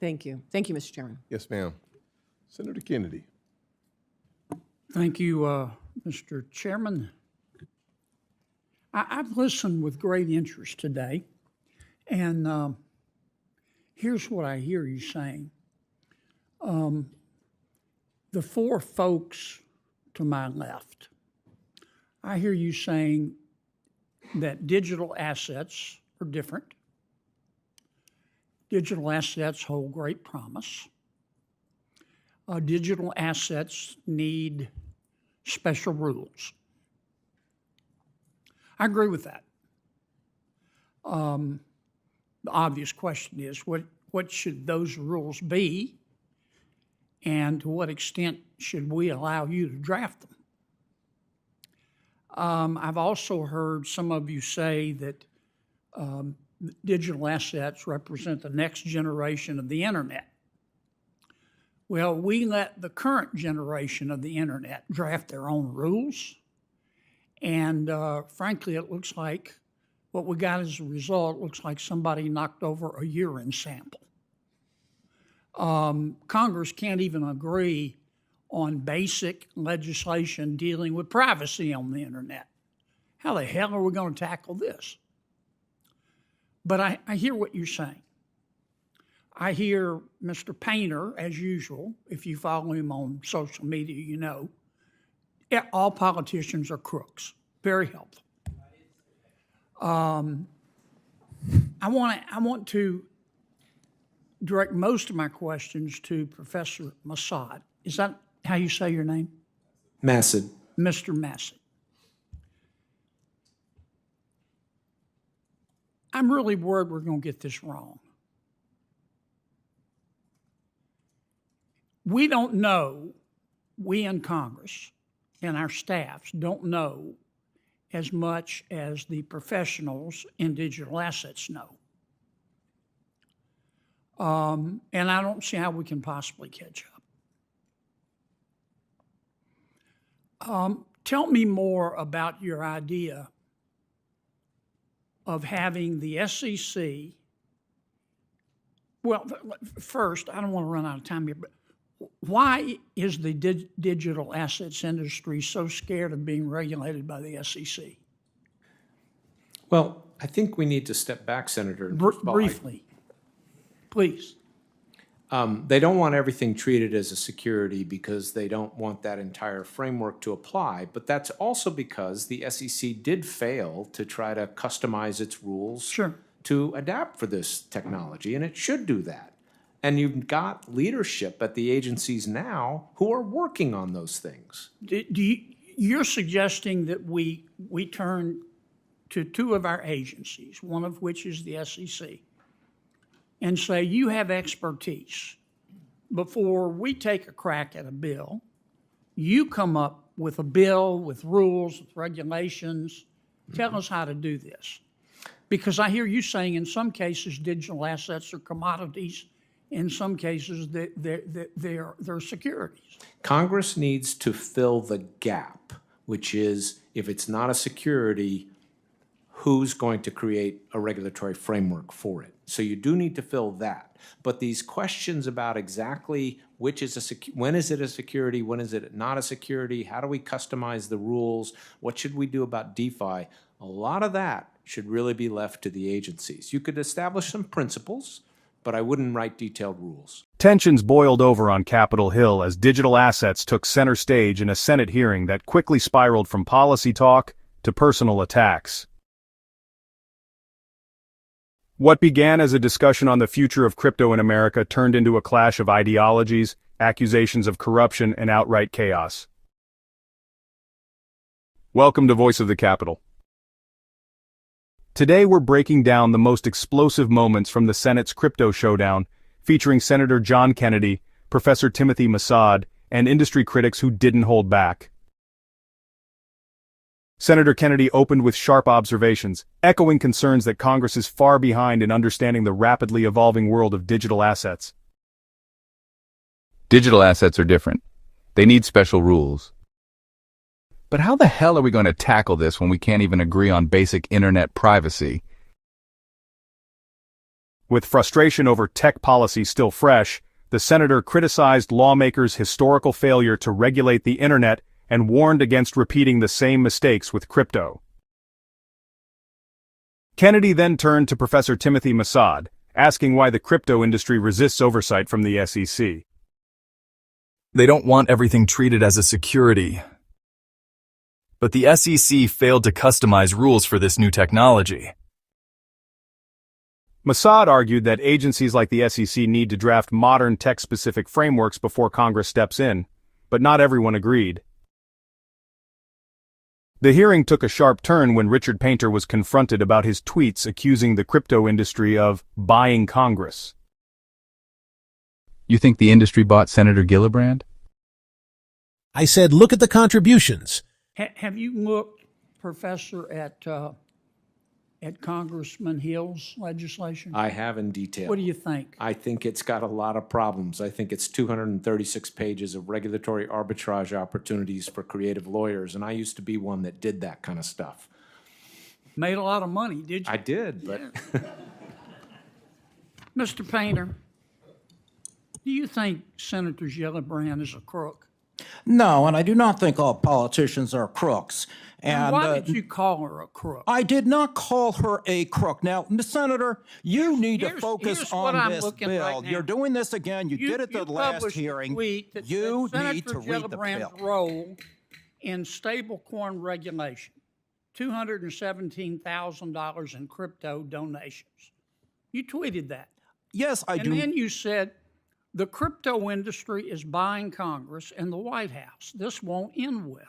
Thank you. Thank you, Mr. Chairman. Yes, ma'am. Senator Kennedy. Thank you, Mr. Chairman. I've listened with great interest today, and here's what I hear you saying. The four folks to my left, I hear you saying that digital assets are different. Digital assets hold great promise. Digital assets need special rules. I agree with that. The obvious question is, what should those rules be, and to what extent should we allow you to draft them? I've also heard some of you say that digital assets represent the next generation of the internet. Well, we let the current generation of the internet draft their own rules, and frankly, it looks like what we got as a result looks like somebody knocked over a urine sample. Congress can't even agree on basic legislation dealing with privacy on the internet. How the hell are we going to tackle this? But I hear what you're saying. I hear Mr. Painter, as usual, if you follow him on social media, you know, all politicians are crooks. Very helpful. I want to direct most of my questions to Professor Massad. Is that how you say your name? Massad. Mr. Massad. I'm really worried we're going to get this wrong. We don't know, we in Congress and our staffs don't know as much as the professionals in digital assets know. And I don't see how we can possibly catch up. Tell me more about your idea of having the SEC. Well, first, I don't want to run out of time here, but why is the digital assets industry so scared of being regulated by the SEC? Well, I think we need to step back, Senator. Briefly, please. They don't want everything treated as a security because they don't want that entire framework to apply. But that's also because the SEC did fail to try to customize its rules to adapt for this technology, and it should do that. And you've got leadership at the agencies now who are working on those things. You're suggesting that we turn to two of our agencies, one of which is the SEC, and say, you have expertise. Before we take a crack at a bill, you come up with a bill with rules, with regulations. Tell us how to do this. Because I hear you saying in some cases digital assets are commodities. In some cases, they're securities. Congress needs to fill the gap, which is if it's not a security, who's going to create a regulatory framework for it? So you do need to fill that. But these questions about exactly which is when is it a security, when is it not a security, how do we customize the rules, what should we do about DeFi, a lot of that should really be left to the agencies. You could establish some principles, but I wouldn't write detailed rules. Tensions boiled over on Capitol Hill as digital assets took center stage in a Senate hearing that quickly spiraled from policy talk to personal attacks. What began as a discussion on the future of crypto in America turned into a clash of ideologies, accusations of corruption, and outright chaos. Welcome to Voice of the Capitol. Today we're breaking down the most explosive moments from the Senate's crypto showdown, featuring Senator John Kennedy, Professor Timothy Massad, and industry critics who didn't hold back. Senator Kennedy opened with sharp observations, echoing concerns that Congress is far behind in understanding the rapidly evolving world of digital assets. Digital assets are different. They need special rules. But how the hell are we going to tackle this when we can't even agree on basic internet privacy? With frustration over tech policy still fresh, the senator criticized lawmakers' historical failure to regulate the internet and warned against repeating the same mistakes with crypto. Kennedy then turned to Professor Timothy Massad, asking why the crypto industry resists oversight from the SEC. They don't want everything treated as a security. But the SEC failed to customize rules for this new technology. Massad argued that agencies like the SEC need to draft modern tech-specific frameworks before Congress steps in, but not everyone agreed. The hearing took a sharp turn when Richard Painter was confronted about his tweets accusing the crypto industry of buying Congress. You think the industry bought Senator Gillibrand? I said, look at the contributions. Have you looked, Professor, at Congressman Hill's legislation? I have in detail. What do you think? I think it's got a lot of problems. I think it's 236 pages of regulatory arbitrage opportunities for creative lawyers, and I used to be one that did that kind of stuff. Made a lot of money, did you? I did, but Mr. Painter, do you think Senator Gillibrand is a crook? No, and I do not think all politicians are crooks. And Why did you call her a crook? I did not call her a crook. Now, Ms. Senator, you need to here's focus what on I'm this looking bill. right now. You're doing this again. You did it the last published a hearing. tweet that You said need to Senator read the Gillibrand's bill. role in stablecoin regulation, $217,000 in crypto donations. You tweeted that. Yes, I And do. then you said, the crypto industry is buying Congress and the White House. This won't end well.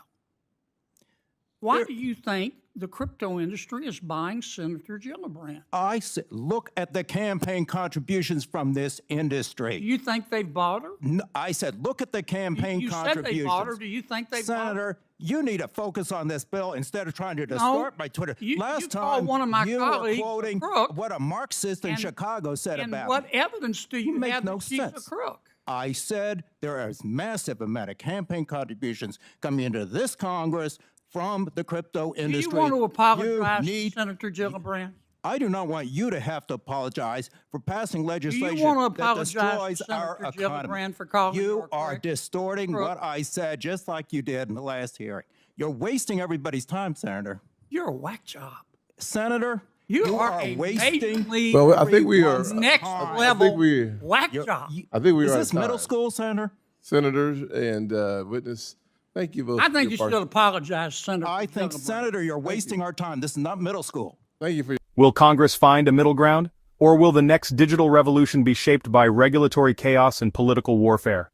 Why do you think the crypto industry is buying Senator Gillibrand? I said, look at the campaign contributions from this Do industry. you think they bought her? I said, look at the campaign You said contributions. they bought her. Do you think they bought her? Senator, you need to focus on this bill instead of trying to distort my Twitter. You Last called time, one of my you were colleagues a quoting crook, what a Marxist in and- Chicago said And about what me. evidence do you Make have no that she's a sense. crook? I said there is massive amount of campaign contributions coming into this Congress from the crypto Do you industry. want to apologize to need- Senator Gillibrand? I do not want you to have to apologize for passing Do legislation you want to that apologize destroys to our Senator economy. Gillibrand for calling her You a are crook? distorting what I said, just like you did in the last hearing. You're wasting everybody's time, Senator. You're a whack job. Senator, You are a wasting. majorly Well, I think we are, everyone's next time. level we- whack job. I think we Is are this out of middle time. school, Senator? Senators and witness, thank you both. I for think your you part- should apologize, Senator I think, Gillibrand. Senator, you're wasting our time. This is not middle school. Thank you for your Will Congress find a middle ground? Or will the next digital revolution be shaped by regulatory chaos and political warfare?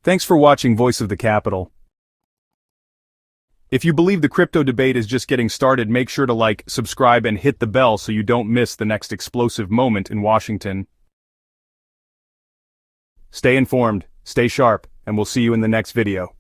Thanks for watching Voice of the Capitol. If you believe the crypto debate is just getting started, make sure to like, subscribe, and hit the bell so you don't miss the next explosive moment in Washington. Stay informed, stay sharp, and we'll see you in the next video.